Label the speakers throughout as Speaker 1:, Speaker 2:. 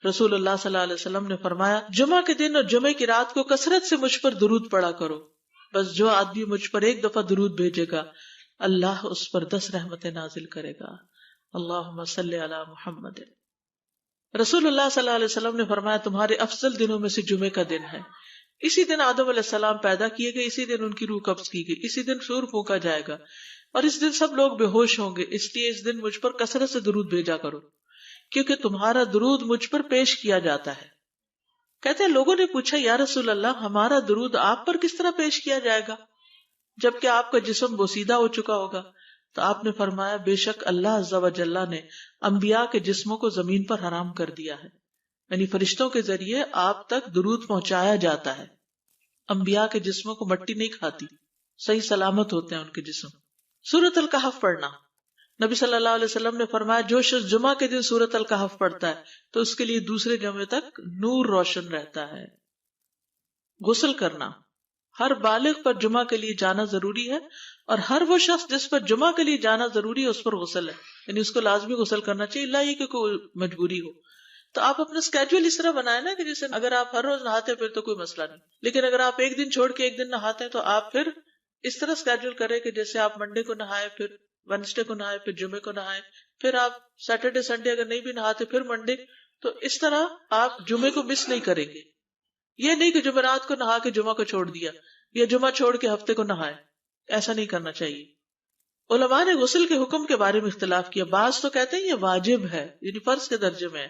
Speaker 1: رسول اللہ صلی اللہ علیہ وسلم نے فرمایا جمعہ کے دن اور جمعے کی رات کو کثرت سے مجھ پر درود پڑا کرو، بس جو آدمی مجھ پر ایک دفعہ درود بھیجے گا اللہ اس پر 10 رحمتیں نازل کرے گا۔ اللہم صلی علی محمد۔ رسول اللہ صلی اللہ علیہ وسلم نے فرمایا تمہارے افضل دنوں میں سے جمعے کا دن ہے، اسی دن آدم علیہ السلام پیدا کیے گئے، اسی دن ان کی روح قبض کی گئی، اسی دن سور پھونکا جائے گا اور اس دن سب لوگ بے ہوش ہوں گے، اس لیے اس دن مجھ پر کثرت سے درود بھیجا کرو کیونکہ تمہارا درود مجھ پر پیش کیا جاتا ہے۔ کہتے ہیں لوگوں نے پوچھا یا رسول اللہ ہمارا درود آپ پر کس طرح پیش کیا جائے گا جبکہ آپ کا جسم بوسیدہ ہو چکا ہوگا؟ تو آپ نے فرمایا بے شک اللہ عز و جل نے انبیاء کے جسموں کو زمین پر حرام کر دیا ہے، یعنی فرشتوں کے ذریعے آپ تک درود پہنچایا جاتا ہے۔ انبیاء کے جسموں کو مٹی نہیں کھاتی، صحیح سلامت ہوتے ہیں ان کے جسم۔ سورۃ الکہف پڑھنا، نبی صلی اللہ علیہ وسلم نے فرمایا جو شخص جمعہ کے دن سورۃ الکہف پڑھتا ہے تو اس کے لیے دوسرے جمعے تک نور روشن رہتا ہے۔ غسل کرنا، ہر بالغ پر جمعہ کے لیے جانا ضروری ہے اور ہر وہ شخص جس پر جمعہ کے لیے جانا ضروری ہے اس پر غسل ہے، یعنی اس کو لازمی غسل کرنا چاہیے، اللہ یہ کہ کوئی مجبوری ہو۔ تو آپ اپنا اسکیجول اس طرح بنائیں نا کہ جیسے اگر آپ ہر روز نہاتے ہیں پھر تو کوئی مسئلہ نہیں، لیکن اگر آپ ایک دن چھوڑ کے ایک دن نہاتے ہیں تو آپ پھر اس طرح اسکیجول کریں کہ جیسے آپ منڈے کو نہائے، پھر وینسڈے کو نہائے، پھر جمعے کو نہائے، پھر آپ سیٹرڈے سنڈے اگر نہیں بھی نہاتے پھر منڈے، تو اس طرح آپ جمعے کو مس نہیں کریں گے۔ یہ نہیں کہ جمعرات کو نہا کے جمعہ کو چھوڑ دیا یا جمعہ چھوڑ کے ہفتے کو نہائے، ایسا نہیں کرنا چاہیے۔ علماء نے غسل کے حکم کے بارے میں اختلاف کیا، بعض تو کہتے ہیں یہ واجب ہے یعنی فرض کے درجے میں ہے،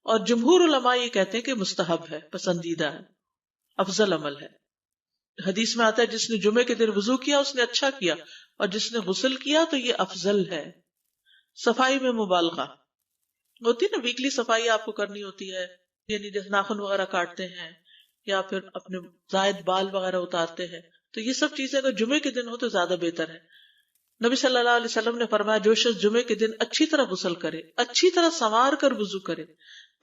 Speaker 1: اور جمہور علماء یہ کہتے ہیں کہ مستحب ہے، پسندیدہ ہے، افضل عمل ہے۔ حدیث میں آتا ہے جس نے جمعے کے دن وضو کیا اس نے اچھا کیا اور جس نے غسل کیا تو یہ افضل ہے۔ صفائی میں مبالغہ ہوتی ہے نا، ویکلی صفائی آپ کو کرنی ہوتی ہے، یعنی جیسے ناخن وغیرہ کاٹتے ہیں یا پھر اپنے زائد بال وغیرہ اتارتے ہیں، تو یہ سب چیزیں اگر جمعے کے دن ہو تو زیادہ بہتر ہے۔ نبی صلی اللہ علیہ وسلم نے فرمایا جو شخص جمعے کے دن اچھی طرح غسل کرے، اچھی طرح سنوار کر وضو کرے،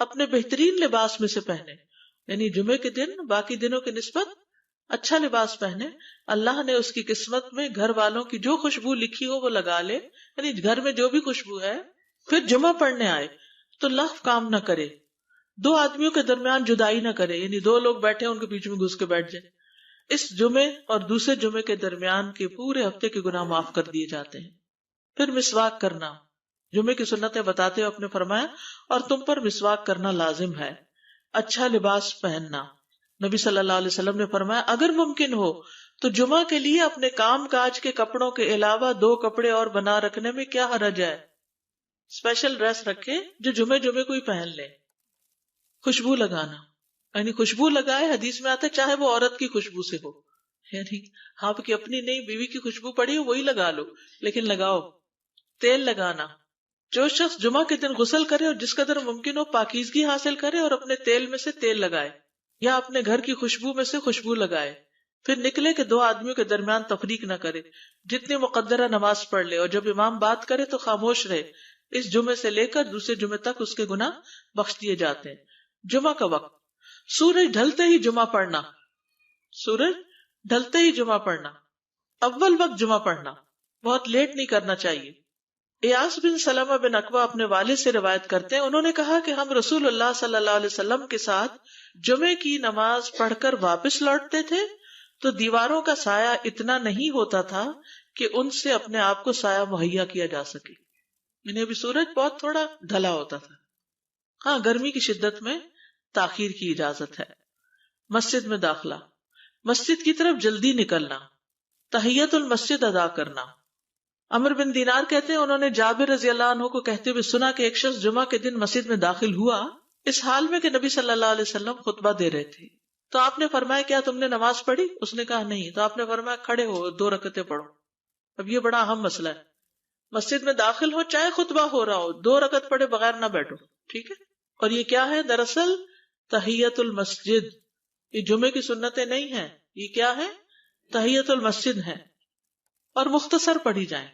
Speaker 1: اپنے بہترین لباس میں سے پہنے، یعنی جمعے کے دن باقی دنوں کی نسبت اچھا لباس پہنے، اللہ نے اس کی قسمت میں گھر والوں کی جو خوشبو لکھی ہو وہ لگا لے، یعنی گھر میں جو بھی خوشبو ہے، پھر جمعہ پڑھنے آئے تو لغو کام نہ کرے، 2 آدمیوں کے درمیان جدائی نہ کرے، یعنی 2 لوگ بیٹھے ان کے بیچ میں گھس کے بیٹھ جائے۔ اس جمعے اور دوسرے جمعے کے درمیان کے پورے ہفتے کے گناہ معاف کر دیے جاتے ہیں۔ پھر مسواک کرنا، جمعے کی سنتیں بتاتے ہوئے آپ نے فرمایا اور تم پر مسواک کرنا لازم ہے۔ اچھا لباس پہننا، نبی صلی اللہ علیہ وسلم نے فرمایا اگر ممکن ہو تو جمعہ کے لیے اپنے کام کاج کے کپڑوں کے علاوہ 2 کپڑے اور بنا رکھنے میں کیا حرج ہے، اسپیشل ڈریس رکھے جو جمعے کو ہی پہن لے۔ خوشبو لگانا، یعنی خوشبو لگائے، حدیث میں آتا ہے چاہے وہ عورت کی خوشبو سے ہو، یعنی آپ کی اپنی نہیں، بیوی کی خوشبو پڑی ہو وہی لگا لو لیکن لگاؤ۔ تیل لگانا، جو شخص جمعہ کے دن غسل کرے اور جس قدر ممکن ہو پاکیزگی حاصل کرے اور اپنے تیل میں سے تیل لگائے یا اپنے گھر کی خوشبو میں سے خوشبو لگائے، پھر نکلے کہ 2 آدمیوں کے درمیان تفریق نہ کرے، جتنی مقدرہ نماز پڑھ لے اور جب امام بات کرے تو خاموش رہے، اس جمعے سے لے کر دوسرے جمعے تک اس کے گناہ بخش دیے جاتے ہیں۔ جمعہ کا وقت، سورج ڈھلتے ہی جمعہ پڑھنا، سورج ڈھلتے ہی جمعہ پڑھنا، اول وقت جمعہ پڑھنا، بہت لیٹ نہیں کرنا چاہیے۔ ایاس بن سلمہ بن اکوع اپنے والد سے روایت کرتے ہیں، انہوں نے کہا کہ ہم رسول اللہ صلی اللہ علیہ وسلم کے ساتھ جمعے کی نماز پڑھ کر واپس لوٹتے تھے تو دیواروں کا سایہ اتنا نہیں ہوتا تھا کہ ان سے اپنے آپ کو سایہ مہیا کیا جا سکے، یعنی ابھی سورج بہت تھوڑا ڈھلا ہوتا تھا۔ ہاں، گرمی کی شدت میں تاخیر کی اجازت ہے۔ مسجد میں داخلہ، مسجد کی طرف جلدی نکلنا، تحیت المسجد ادا کرنا۔ عمرو بن دینار کہتے ہیں انہوں نے جابر رضی اللہ عنہ کو کہتے ہوئے سنا کہ ایک شخص جمعہ کے دن مسجد میں داخل ہوا اس حال میں کہ نبی صلی اللہ علیہ وسلم خطبہ دے رہے تھے، تو آپ نے فرمایا کیا تم نے نماز پڑھی؟ اس نے کہا نہیں، تو آپ نے فرمایا کھڑے ہو 2 رکعتیں پڑھو۔ اب یہ بڑا اہم مسئلہ ہے، مسجد میں داخل ہو چاہے خطبہ ہو رہا ہو 2 رکعت پڑھے بغیر نہ بیٹھو، ٹھیک ہے؟ اور یہ کیا ہے؟ دراصل تحیت المسجد، یہ جمعے کی سنتیں نہیں ہیں، یہ کیا ہے؟ تحیت المسجد ہے، اور مختصر پڑھی جائیں،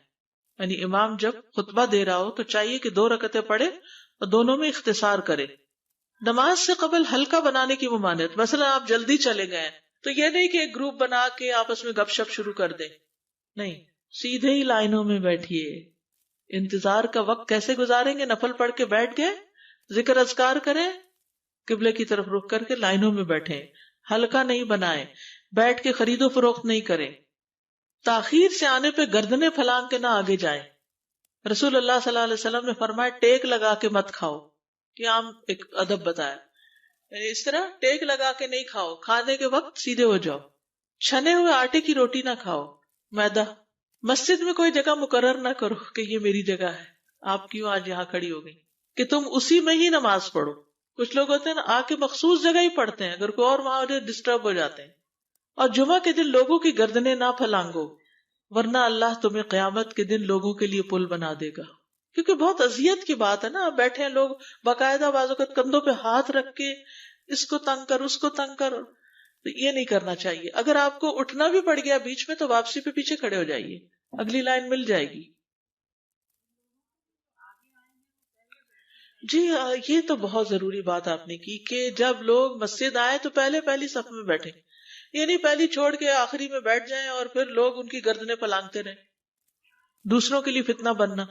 Speaker 1: یعنی امام جب خطبہ دے رہا ہو تو چاہیے کہ 2 رکعتیں پڑھے اور دونوں میں اختصار کرے۔ نماز سے قبل ہلکا بنانے کی ممانعت، مثلا آپ جلدی چلے گئے تو یہ نہیں کہ ایک گروپ بنا کے آپس میں گپ شپ شروع کر دیں، نہیں، سیدھے ہی لائنوں میں بیٹھیے۔ انتظار کا وقت کیسے گزاریں گے؟ نفل پڑھ کے بیٹھ گئے، ذکر اذکار کریں، قبلے کی طرف رخ کر کے لائنوں میں بیٹھیں، حلقہ نہیں بنائیں، بیٹھ کے خرید و فروخت نہیں کریں، تاخیر سے آنے پہ گردنیں پھلانگ کے نہ آگے جائیں۔ رسول اللہ صلی اللہ علیہ وسلم نے فرمایا ٹیک لگا کے مت کھاؤ، یہ عام ایک ادب بتایا، یعنی اس طرح ٹیک لگا کے نہیں کھاؤ، کھانے کے وقت سیدھے ہو جاؤ۔ چھنے ہوئے آٹے کی روٹی نہ کھاؤ، میدا۔ مسجد میں کوئی جگہ مقرر نہ کرو کہ یہ میری جگہ ہے، آپ کیوں آج یہاں کھڑی ہو گئی، کہ تم اسی میں ہی نماز پڑھو۔ کچھ لوگ ہوتے ہیں نا آ کے مخصوص جگہ ہی پڑھتے ہیں، اگر کوئی اور وہاں ہو جائے ڈسٹرب ہو جاتے ہیں۔ اور جمعہ کے دن لوگوں کی گردنیں نہ پھلانگو، ورنہ اللہ تمہیں قیامت کے دن لوگوں کے لیے پل بنا دے گا۔ کیونکہ بہت اذیت کی بات ہے نا، بیٹھے ہیں لوگ باقاعدہ بعض اوقات کندھوں پہ ہاتھ رکھ کے اس کو تنگ کر اس کو تنگ کر، تو یہ نہیں کرنا چاہیے۔ اگر آپ کو اٹھنا بھی پڑ گیا بیچ میں تو واپسی پہ پیچھے کھڑے ہو جائیے، اگلی لائن مل جائے گی۔ جی یہ تو بہت ضروری بات آپ نے کی کہ جب لوگ مسجد آئے تو پہلی صف میں بیٹھے، یعنی پہلی چھوڑ کے آخری میں بیٹھ جائیں اور پھر لوگ ان کی گردنیں پلانگتے رہیں، دوسروں کے لیے فتنہ بننا۔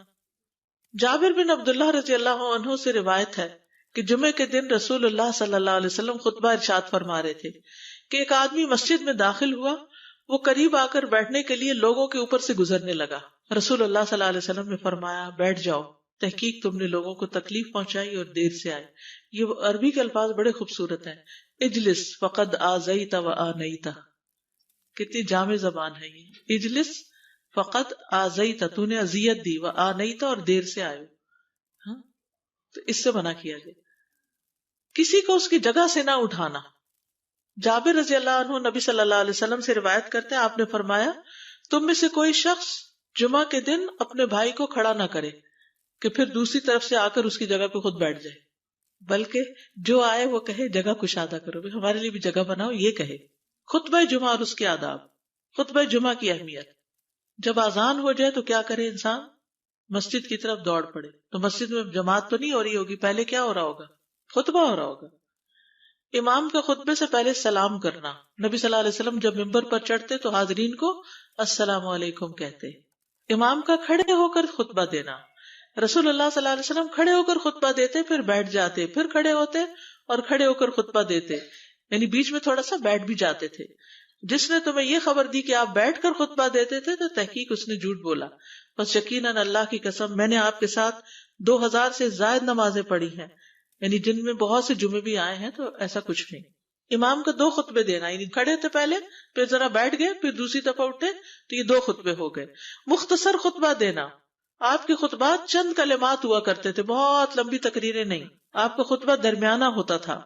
Speaker 1: جابر بن عبداللہ رضی اللہ عنہ سے روایت ہے کہ جمعے کے دن رسول اللہ صلی اللہ علیہ وسلم خطبہ ارشاد فرما رہے تھے کہ ایک آدمی مسجد میں داخل ہوا، وہ قریب آ کر بیٹھنے کے لیے لوگوں کے اوپر سے گزرنے لگا۔ رسول اللہ صلی اللہ علیہ وسلم نے فرمایا بیٹھ جاؤ، تحقیق تم نے لوگوں کو تکلیف پہنچائی اور دیر سے آئے۔ یہ عربی کے الفاظ بڑے خوبصورت ہیں، اجلس فقد آذیت و آنیت، کتنی جامع زبان ہے یہ، اجلس فقط آذیت، تو نے اذیت دی، و آنیت، اور دیر سے آئے۔ ہاں تو اس سے منع کیا گیا۔ کسی کو اس کی جگہ سے نہ اٹھانا۔ جابر رضی اللہ عنہ نبی صلی اللہ علیہ وسلم سے روایت کرتے ہیں، آپ نے فرمایا تم میں سے کوئی شخص جمعہ کے دن اپنے بھائی کو کھڑا نہ کرے کہ پھر دوسری طرف سے آ کر اس کی جگہ پہ خود بیٹھ جائے، بلکہ جو آئے وہ کہے جگہ کشادہ کرو، ہمارے لیے بھی جگہ بناؤ، یہ کہے۔ خطبہ جمعہ اور اس کے آداب۔ خطبہ جمعہ کی اہمیت، جب اذان ہو جائے تو کیا کرے انسان؟ مسجد کی طرف دوڑ پڑے۔ تو مسجد میں جماعت تو نہیں ہو رہی ہوگی، پہلے کیا ہو رہا ہوگا؟ خطبہ ہو رہا ہوگا۔ امام کا خطبے سے پہلے سلام کرنا۔ نبی صلی اللہ علیہ وسلم جب ممبر پر چڑھتے تو حاضرین کو السلام علیکم کہتے۔ امام کا کھڑے ہو کر خطبہ دینا۔ رسول اللہ صلی اللہ علیہ وسلم کھڑے ہو کر خطبہ دیتے، پھر بیٹھ جاتے، پھر کھڑے ہوتے اور کھڑے ہو کر خطبہ دیتے، یعنی بیچ میں تھوڑا سا بیٹھ بھی جاتے تھے۔ جس نے تمہیں یہ خبر دی کہ آپ بیٹھ کر خطبہ دیتے تھے تو تحقیق اس نے جھوٹ بولا، بس یقیناً اللہ کی قسم میں نے آپ کے ساتھ 2000 سے زائد نمازیں پڑھی ہیں، یعنی جن میں بہت سے جمعے بھی آئے ہیں، تو ایسا کچھ نہیں۔ امام کو 2 خطبے دینا، یعنی کھڑے تھے پہلے، پھر ذرا بیٹھ گئے، پھر دوسری دفعہ اٹھے تو یہ 2 خطبے ہو گئے۔ مختصر خطبہ دینا۔ آپ کے خطبات چند کلمات ہوا کرتے تھے، بہت لمبی تقریریں نہیں، آپ کا خطبہ درمیانہ ہوتا تھا۔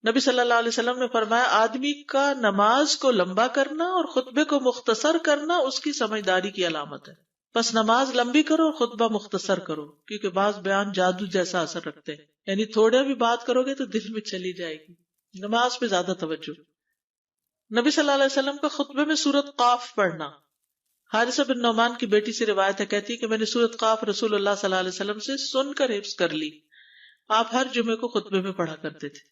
Speaker 1: نبی صلی اللہ علیہ وسلم نے فرمایا آدمی کا نماز کو لمبا کرنا اور خطبے کو مختصر کرنا اس کی سمجھداری کی علامت ہے۔ بس نماز لمبی کرو اور خطبہ مختصر کرو، کیونکہ بعض بیان جادو جیسا اثر رکھتے ہیں، یعنی تھوڑے بھی بات کرو گے تو دل میں چلی جائے گی۔ نماز پہ زیادہ توجہ۔ نبی صلی اللہ علیہ وسلم کا خطبے میں سورۃ قاف پڑھنا۔ حارثہ بن نعمان کی بیٹی سے روایت ہے، کہتی ہے کہ میں نے سورۃ قاف رسول اللہ صلی اللہ علیہ وسلم سے سن کر حفظ کر لی۔ آپ ہر جمعے کو خطبے میں پڑھا کرتے تھے۔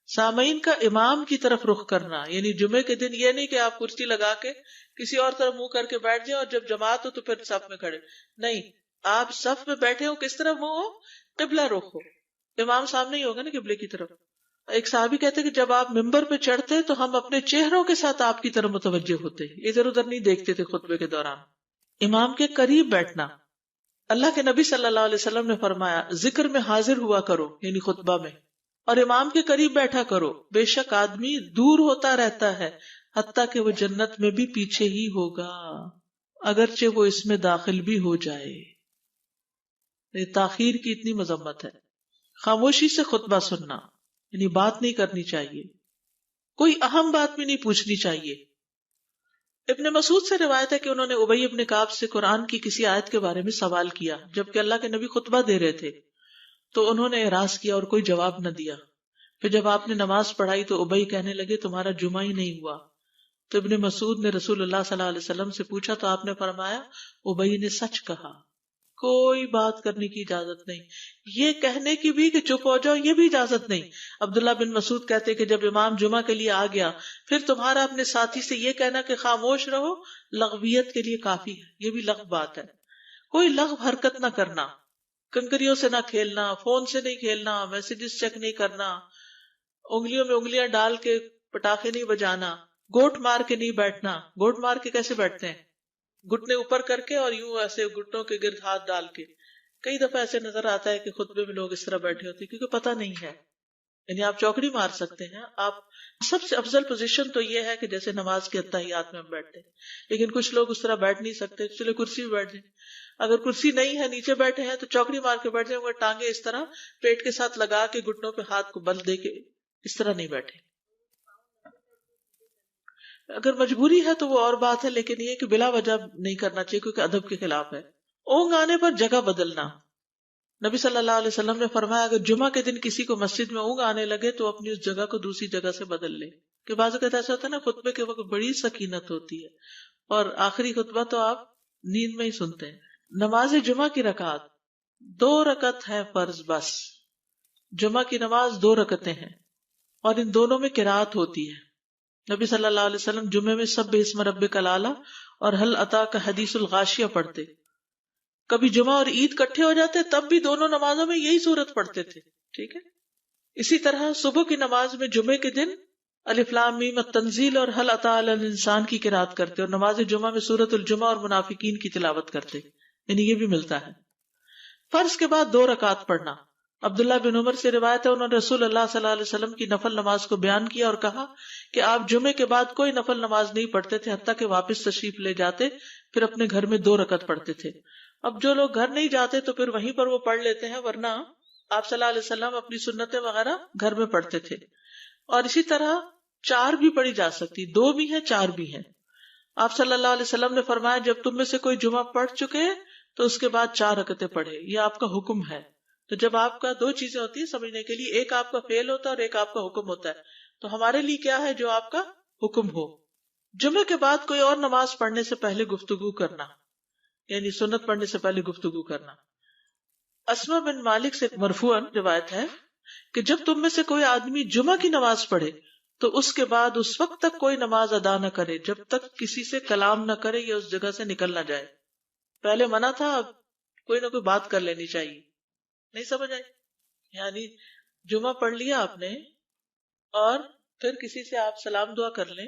Speaker 1: سامعین کا امام کی طرف رخ کرنا، یعنی جمعے کے دن یہ نہیں کہ آپ کرسی لگا کے کسی اور طرف منہ کر کے بیٹھ جائیں اور جب جماعت ہو تو پھر صف میں کھڑے، نہیں، آپ صف میں بیٹھے ہو، کس طرف منہ ہو؟ قبلہ رخ ہو، امام سامنے ہی ہوگا نا قبلے کی طرف۔ ایک صحابی کہتے کہ جب آپ ممبر پہ چڑھتے تو ہم اپنے چہروں کے ساتھ آپ کی طرف متوجہ ہوتے، ادھر ادھر نہیں دیکھتے تھے خطبے کے دوران۔ امام کے قریب بیٹھنا۔ اللہ کے نبی صلی اللہ علیہ وسلم نے فرمایا ذکر میں حاضر ہوا کرو، یعنی خطبہ میں، اور امام کے قریب بیٹھا کرو، بے شک آدمی دور ہوتا رہتا ہے حتیٰ کہ وہ جنت میں بھی پیچھے ہی ہوگا اگرچہ وہ اس میں داخل بھی ہو جائے۔ یہ تاخیر کی اتنی مذمت ہے۔ خاموشی سے خطبہ سننا، یعنی بات نہیں کرنی چاہیے، کوئی اہم بات بھی نہیں پوچھنی چاہیے۔ ابن مسعود سے روایت ہے کہ انہوں نے ابی ابن کعب سے قرآن کی کسی آیت کے بارے میں سوال کیا جبکہ اللہ کے نبی خطبہ دے رہے تھے، تو انہوں نے اعراض کیا اور کوئی جواب نہ دیا۔ پھر جب آپ نے نماز پڑھائی تو ابی کہنے لگے تمہارا جمعہ ہی نہیں ہوا۔ تو ابن مسعود نے رسول اللہ صلی اللہ علیہ وسلم سے پوچھا تو آپ نے فرمایا ابی نے سچ کہا، کوئی بات کرنے کی اجازت نہیں، یہ کہنے کی بھی کہ چپ ہو جاؤ یہ بھی اجازت نہیں۔ عبداللہ بن مسعود کہتے کہ جب امام جمعہ کے لیے آ گیا پھر تمہارا اپنے ساتھی سے یہ کہنا کہ خاموش رہو لغویت کے لیے کافی ہے، یہ بھی لغو بات ہے۔ کوئی لغو حرکت نہ کرنا، کنکریوں سے نہ کھیلنا، فون سے نہیں کھیلنا، میسیجز چیک نہیں کرنا، انگلیوں میں انگلیاں ڈال کے پٹاخے نہیں بجانا، گوٹ مار کے نہیں بیٹھنا. گوٹ مار کے کیسے بیٹھتے ہیں؟ گھٹنے اوپر کر کے اور یوں ایسے گھٹنوں کے گرد ہاتھ ڈال کے. کئی دفعہ ایسے نظر آتا ہے کہ خطبے میں لوگ اس طرح بیٹھے ہوتے ہیں کیونکہ پتہ نہیں ہے. یعنی آپ چوکڑی مار سکتے ہیں. آپ سب سے افضل پوزیشن تو یہ ہے کہ جیسے نماز کے اتحیات میں ہم بیٹھتے ہیں، لیکن کچھ لوگ اس طرح بیٹھ نہیں سکتے، چلے کرسی میں بیٹھ جائیں. اگر کرسی نہیں ہے، نیچے بیٹھے ہیں تو چوکڑی مار کے بیٹھ جائیں، مگر ٹانگیں اس طرح پیٹ کے ساتھ لگا کے گھٹنوں پہ ہاتھ کو بل دے کے اس طرح نہیں بیٹھے. اگر مجبوری ہے تو وہ اور بات ہے، لیکن یہ کہ بلا وجہ نہیں کرنا چاہیے کیونکہ ادب کے خلاف ہے. اونگ آنے پر جگہ بدلنا. نبی صلی اللہ علیہ وسلم نے فرمایا اگر جمعہ کے دن کسی کو مسجد میں اونگ آنے لگے تو اپنی اس جگہ کو دوسری جگہ سے بدل لے. کہ بعض اوقات ایسا ہوتا ہے نا، خطبے کے وقت بڑی سکینت ہوتی ہے اور آخری خطبہ تو آپ نیند میں ہی سنتے ہیں. نماز جمعہ کی رکعت 2 رکعت ہے فرض بس. جمعہ کی نماز 2 رکعتیں ہیں اور ان دونوں میں قرات ہوتی ہے. نبی صلی اللہ علیہ وسلم جمعے میں سبح اسم ربک الاعلی اور حل اتاک حدیث الغاشیہ پڑھتے. کبھی جمعہ اور عید کٹھے ہو جاتے تب بھی دونوں نمازوں میں یہی صورت پڑھتے تھے. ٹھیک ہے. اسی طرح صبح کی نماز میں جمعے کے دن الف لام میم التنزیل اور حل اتی علی الانسان کی قرات کرتے اور نماز جمعہ میں سورۃ الجمعہ اور منافقین کی تلاوت کرتے. یعنی یہ بھی ملتا ہے. فرض کے بعد 2 رکعت پڑھنا. عبداللہ بن عمر سے روایت ہے انہوں نے رسول اللہ صلی اللہ علیہ وسلم کی نفل نماز کو بیان کیا اور کہا کہ آپ جمعے کے بعد کوئی نفل نماز نہیں پڑھتے تھے حتیٰ کہ واپس تشریف لے جاتے پھر اپنے گھر میں 2 رکعت پڑھتے تھے. اب جو لوگ گھر نہیں جاتے تو پھر وہیں پر وہ پڑھ لیتے ہیں، ورنہ آپ صلی اللہ علیہ وسلم اپنی سنتیں وغیرہ گھر میں پڑھتے تھے. اور اسی طرح 4 بھی پڑھی جا سکتی، 2 بھی ہیں 4 بھی ہیں. آپ صلی اللہ علیہ وسلم نے فرمایا جب تم میں سے کوئی جمعہ پڑھ چکے تو اس کے بعد 4 رکعتیں پڑھے. یہ آپ کا حکم ہے. تو جب آپ کا 2 چیزیں ہوتی ہیں سمجھنے کے لیے، ایک آپ کا فعل ہوتا ہے اور ایک آپ کا حکم ہوتا ہے. تو ہمارے لیے کیا ہے جو آپ کا حکم ہو. جمعے کے بعد کوئی اور نماز پڑھنے سے پہلے گفتگو کرنا، یعنی سنت پڑھنے سے پہلے گفتگو کرنا. اسما بن مالک سے مرفوعاً روایت ہے کہ جب تم میں سے کوئی آدمی جمعہ کی نماز پڑھے تو اس کے بعد اس وقت تک کوئی نماز ادا نہ کرے جب تک کسی سے کلام نہ کرے یا اس جگہ سے نکل نہ جائے. پہلے منع تھا، اب کوئی نہ کوئی بات کر لینی چاہیے. نہیں سمجھ آئی؟ یعنی جمعہ پڑھ لیا آپ نے اور پھر کسی سے آپ سلام دعا کر لیں،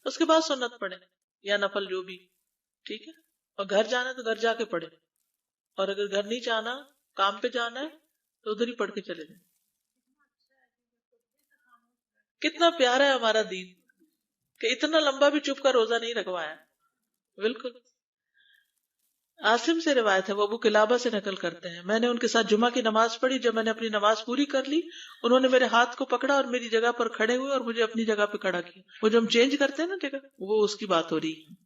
Speaker 1: اس کے بعد سنت پڑھیں یا نفل جو بھی. ٹھیک ہے. اور گھر جانا ہے تو گھر جا کے پڑھیں، اور اگر گھر نہیں جانا کام پہ جانا ہے تو ادھر ہی پڑھ کے چلے جائیں. کتنا پیارا ہے ہمارا دین کہ اتنا لمبا بھی چپ کا روزہ نہیں رکھوایا. بالکل. عاصم سے روایت ہے، وہ ابو قلابہ سے نقل کرتے ہیں میں نے ان کے ساتھ جمعہ کی نماز پڑھی. جب میں نے اپنی نماز پوری کر لی انہوں نے میرے ہاتھ کو پکڑا اور میری جگہ پر کھڑے ہوئے اور مجھے اپنی جگہ پہ کھڑا کیا. وہ جو ہم چینج کرتے ہیں نا جگہ، وہ اس کی بات ہو رہی ہے.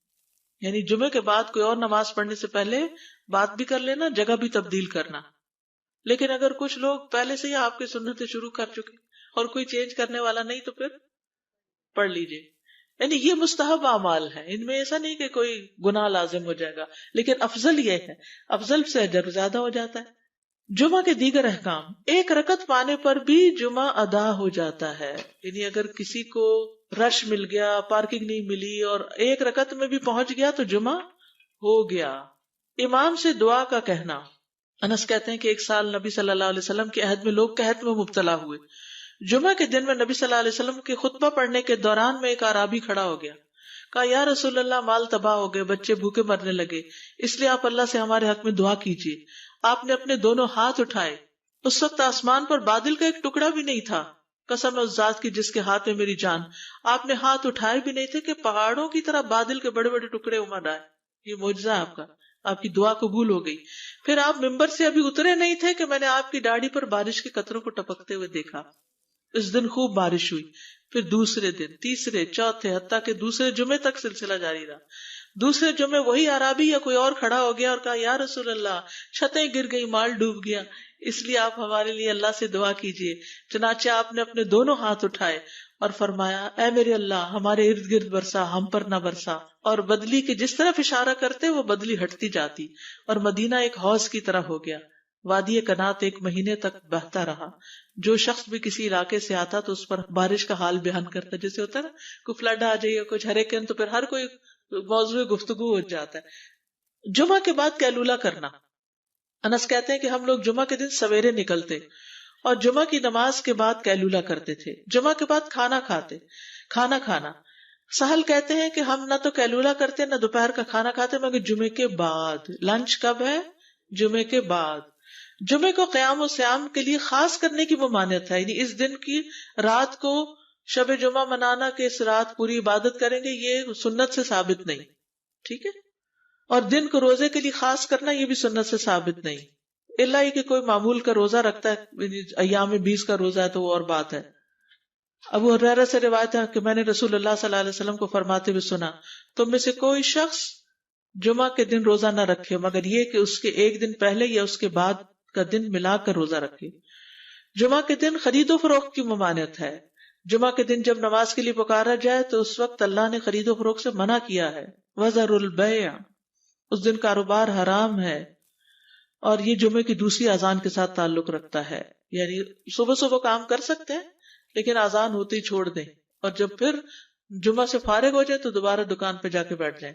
Speaker 1: یعنی جمعے کے بعد کوئی اور نماز پڑھنے سے پہلے بات بھی کر لینا، جگہ بھی تبدیل کرنا. لیکن اگر کچھ لوگ پہلے سے ہی آپ کی سنتیں شروع کر چکے اور کوئی چینج کرنے والا نہیں تو پھر پڑھ لیجئے. یعنی یہ مستحب اعمال ہے، ان میں ایسا نہیں کہ کوئی گناہ لازم ہو جائے گا، لیکن افضل یہ ہے، افضل سے اجر زیادہ ہو جاتا ہے. جمعہ کے دیگر احکام. 1 رکعت پانے پر بھی جمعہ ادا ہو جاتا ہے. یعنی اگر کسی کو رش مل گیا، پارکنگ نہیں ملی اور 1 رکعت میں بھی پہنچ گیا تو جمعہ ہو گیا. امام سے دعا کا کہنا. انس کہتے ہیں کہ ایک سال نبی صلی اللہ علیہ وسلم کے عہد میں لوگ قحط میں مبتلا ہوئے. جمعہ کے دن میں نبی صلی اللہ علیہ وسلم کے خطبہ پڑھنے کے دوران میں ایک اعرابی کھڑا ہو گیا. کہا یا رسول اللہ، مال تباہ ہو گئے، بچے بھوکے مرنے لگے، اس لیے آپ اللہ سے ہمارے حق میں دعا کیجیے. آپ نے اپنے دونوں ہاتھ اٹھائے. اس وقت آسمان پر بادل کا ایک ٹکڑا بھی نہیں تھا. قسم ہے اس ذات کی جس کے ہاتھ میں میری جان، آپ نے ہاتھ اٹھائے بھی نہیں تھے کہ پہاڑوں کی طرح بادل کے بڑے بڑے ٹکڑے امڑ آئے. یہ معجزہ ہے آپ کا، آپ کی دعا قبول ہو گئی. پھر آپ ممبر سے ابھی اترے نہیں تھے کہ میں نے آپ کی داڑھی پر بارش کے قطروں کو ٹپکتے ہوئے دیکھا. اس دن خوب بارش ہوئی. پھر دوسرے دن، تیسرے، چوتھے، حتیٰ کہ دوسرے جمعے تک سلسلہ جاری رہا. دوسرے جمعے وہی عربی یا کوئی اور کھڑا ہو گیا اور کہا یا رسول اللہ، چھتیں گر گئی، مال ڈوب گیا، اس لیے آپ ہمارے لیے اللہ سے دعا کیجیے. چنانچہ آپ نے اپنے دونوں ہاتھ اٹھائے اور فرمایا اے میرے اللہ، ہمارے ارد گرد برسا، ہم پر نہ برسا. اور بدلی کے جس طرف اشارہ کرتے وہ بدلی ہٹتی جاتی اور مدینہ ایک حوض کی طرح ہو گیا. وادی کنات 1 مہینے تک بہتا رہا. جو شخص بھی کسی علاقے سے آتا تو اس پر بارش کا حال بیان کرتا، جیسے ہوتا ہے نا کوئی فلڈ آ جائے یا کچھ ہریکین، تو پھر ہر کوئی موضوع گفتگو ہو جاتا ہے. جمعہ کے بعد قیلولہ کرنا. انس کہتے ہیں کہ ہم لوگ جمعہ کے دن سویرے نکلتے اور جمعہ کی نماز کے بعد قیلولہ کرتے تھے، جمعہ کے بعد کھانا کھانا. سہل کہتے ہیں کہ ہم نہ تو قیلولہ کرتے نہ دوپہر کا کھانا کھاتے مگر جمعے کے بعد. لنچ کب ہے؟ جمعے کے بعد. جمعے کو قیام و سیام کے لیے خاص کرنے کی ممانعت ہے، یعنی اس دن کی رات کو شب جمعہ منانا کہ اس رات پوری عبادت کریں گے، یہ سنت سے ثابت نہیں. ٹھیک ہے. اور دن کو روزے کے لیے خاص کرنا یہ بھی سنت سے ثابت نہیں، الا یہ کہ کوئی معمول کا روزہ رکھتا ہے، ایام 20 کا روزہ ہے تو وہ اور بات ہے. ابو ہریرہ سے روایت ہے کہ میں نے رسول اللہ صلی اللہ علیہ وسلم کو فرماتے ہوئے سنا، تم میں سے کوئی شخص جمعہ کے دن روزہ نہ رکھے مگر یہ کہ اس کے ایک دن پہلے یا اس کے بعد کا دن ملا کر روزہ رکھے. جمعہ کے دن خرید و فروخت کی ممانعت ہے. جمعہ کے دن جب نماز کے لیے پکارا جائے تو اس وقت اللہ نے خرید و فروخت سے منع کیا ہے. وَذَرُوا الْبَيْعَ، اس دن کاروبار حرام ہے. اور یہ جمعے کی دوسری اذان کے ساتھ تعلق رکھتا ہے، یعنی صبح صبح کام کر سکتے ہیں لیکن اذان ہوتے ہی چھوڑ دیں، اور جب پھر جمعہ سے فارغ ہو جائے تو دوبارہ دکان پہ جا کے بیٹھ جائیں.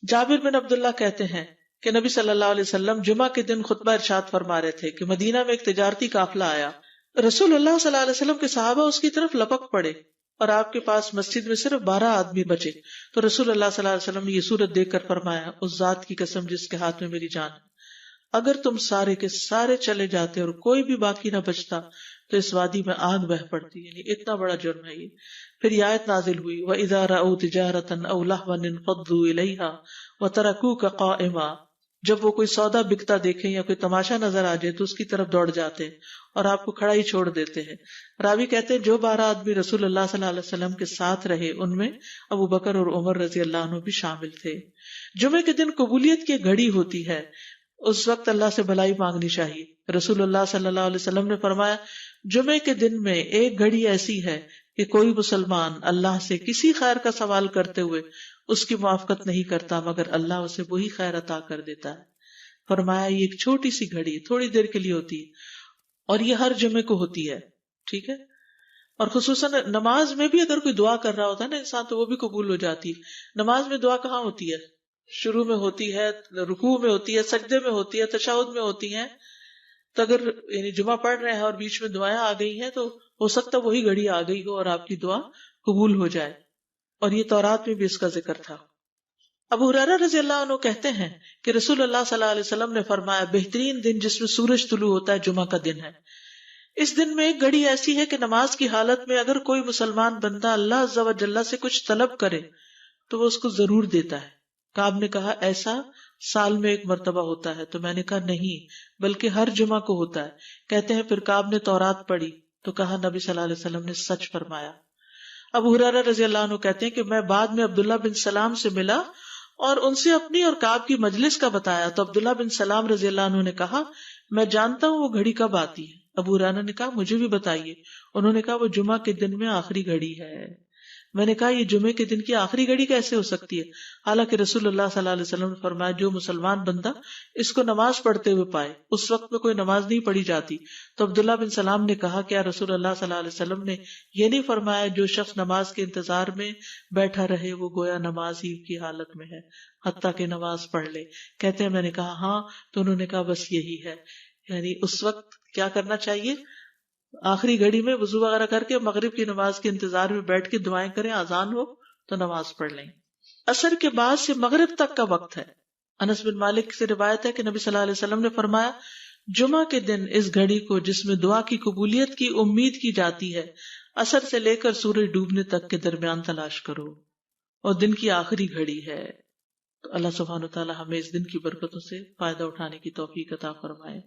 Speaker 1: جابر بن عبداللہ کہتے ہیں کہ نبی صلی اللہ علیہ وسلم جمعہ کے دن خطبہ ارشاد فرما رہے تھے کہ مدینہ میں ایک تجارتی قافلہ آیا. رسول اللہ صلی اللہ علیہ وسلم کے صحابہ اس کی طرف لپک پڑے اور آپ کے پاس مسجد میں صرف 12 آدمی بچے. تو رسول اللہ صلی اللہ علیہ وسلم نے یہ صورت دیکھ کر فرمایا، اس ذات کی قسم جس کے ہاتھ میں میری جان ہے، اگر تم سارے کے سارے چلے جاتے اور کوئی بھی باقی نہ بچتا تو اس وادی میں آگ بہ پڑتی. یعنی اتنا بڑا جرم ہے یہ. پھر یہ آیت نازل ہوئی، وَإِذَا رَأَوْا تِجَارَةً أَوْ لَهْوًا انفضوا إِلَيْهَا وَتَرَكُوكَ قَائِمًا، جب وہ کوئی سودا بکتا دیکھیں یا کوئی تماشا نظر آ جائے تو اس کی طرف دوڑ جاتے اور آپ کو کھڑا ہی چھوڑ دیتے ہیں. راوی کہتے ہیں جو 12 آدمی رسول اللہ صلی اللہ علیہ وسلم کے ساتھ رہے ان میں ابو بکر اور عمر رضی اللہ عنہ بھی شامل تھے. جمعے کے دن قبولیت کی گھڑی ہوتی ہے، اس وقت اللہ سے بھلائی مانگنی چاہیے. رسول اللہ صلی اللہ علیہ وسلم نے فرمایا، جمعے کے دن میں ایک گھڑی ایسی ہے کہ کوئی مسلمان اللہ سے کسی خیر کا سوال کرتے ہوئے اس کی موافقت نہیں کرتا مگر اللہ اسے وہی خیر عطا کر دیتا ہے. فرمایا یہ ایک چھوٹی سی گھڑی تھوڑی دیر کے لیے ہوتی ہے اور یہ ہر جمعے کو ہوتی ہے. ٹھیک ہے. اور خصوصاً نماز میں بھی اگر کوئی دعا کر رہا ہوتا ہے نا انسان تو وہ بھی قبول ہو جاتی ہے. نماز میں دعا کہاں ہوتی ہے؟ شروع میں ہوتی ہے، رکوع میں ہوتی ہے، سجدے میں ہوتی ہے، تشہد میں ہوتی ہیں. تو اگر یعنی جمعہ پڑھ رہے ہیں اور بیچ میں دعائیں آ گئی ہیں تو ہو سکتا وہی گھڑی آ گئی ہو اور آپ کی دعا قبول ہو جائے. اور یہ تورات میں بھی اس کا ذکر تھا. ابو ہریرہ رضی اللہ عنہ کہتے ہیں کہ رسول اللہ صلی اللہ علیہ وسلم نے فرمایا، بہترین دن جس میں سورج طلوع ہوتا ہے جمعہ کا دن ہے. اس دن میں ایک گھڑی ایسی ہے کہ نماز کی حالت میں اگر کوئی مسلمان بندہ اللہ عز و جل سے کچھ طلب کرے تو وہ اس کو ضرور دیتا ہے. کعب نے کہا ایسا سال میں ایک مرتبہ ہوتا ہے؟ تو میں نے کہا نہیں بلکہ ہر جمعہ کو ہوتا ہے. کہتے ہیں پھر کعب نے تورات پڑھی تو کہا نبی صلی اللہ علیہ وسلم نے سچ فرمایا. ابو ہریرہ رضی اللہ عنہ کہتے ہیں کہ میں بعد میں عبداللہ بن سلام سے ملا اور ان سے اپنی اور کعب کی مجلس کا بتایا تو عبداللہ بن سلام رضی اللہ عنہ نے کہا میں جانتا ہوں وہ گھڑی کب آتی ہے. ابو ہریرہ نے کہا مجھے بھی بتائیے. انہوں نے کہا وہ جمعہ کے دن میں آخری گھڑی ہے. میں نے کہا یہ جمعے کے دن کی آخری گھڑی کیسے ہو سکتی ہے، حالانکہ رسول اللہ صلی اللہ علیہ وسلم نے فرمایا جو مسلمان بندہ اس کو نماز پڑھتے ہوئے پائے. اس وقت میں کوئی نماز نہیں پڑھی جاتی. تو عبداللہ بن سلام نے کہا کیا رسول اللہ صلی اللہ علیہ وسلم نے یہ نہیں فرمایا جو شخص نماز کے انتظار میں بیٹھا رہے وہ گویا نماز ہی کی حالت میں ہے حتیٰ کہ نماز پڑھ لے. کہتے ہیں میں نے کہا ہاں. تو انہوں نے کہا بس یہی ہے، یعنی اس وقت کیا کرنا چاہیے، آخری گھڑی میں وضو وغیرہ کر کے مغرب کی نماز کے انتظار میں بیٹھ کے دعائیں کریں، اذان ہو تو نماز پڑھ لیں. عصر کے بعد سے مغرب تک کا وقت ہے. انس بن مالک سے روایت ہے کہ نبی صلی اللہ علیہ وسلم نے فرمایا جمعہ کے دن اس گھڑی کو جس میں دعا کی قبولیت کی امید کی جاتی ہے عصر سے لے کر سورج ڈوبنے تک کے درمیان تلاش کرو اور دن کی آخری گھڑی ہے. تو اللہ سبحانہ وتعالی ہمیں اس دن کی برکتوں سے فائدہ اٹھانے کی توفیق عطا فرمائے.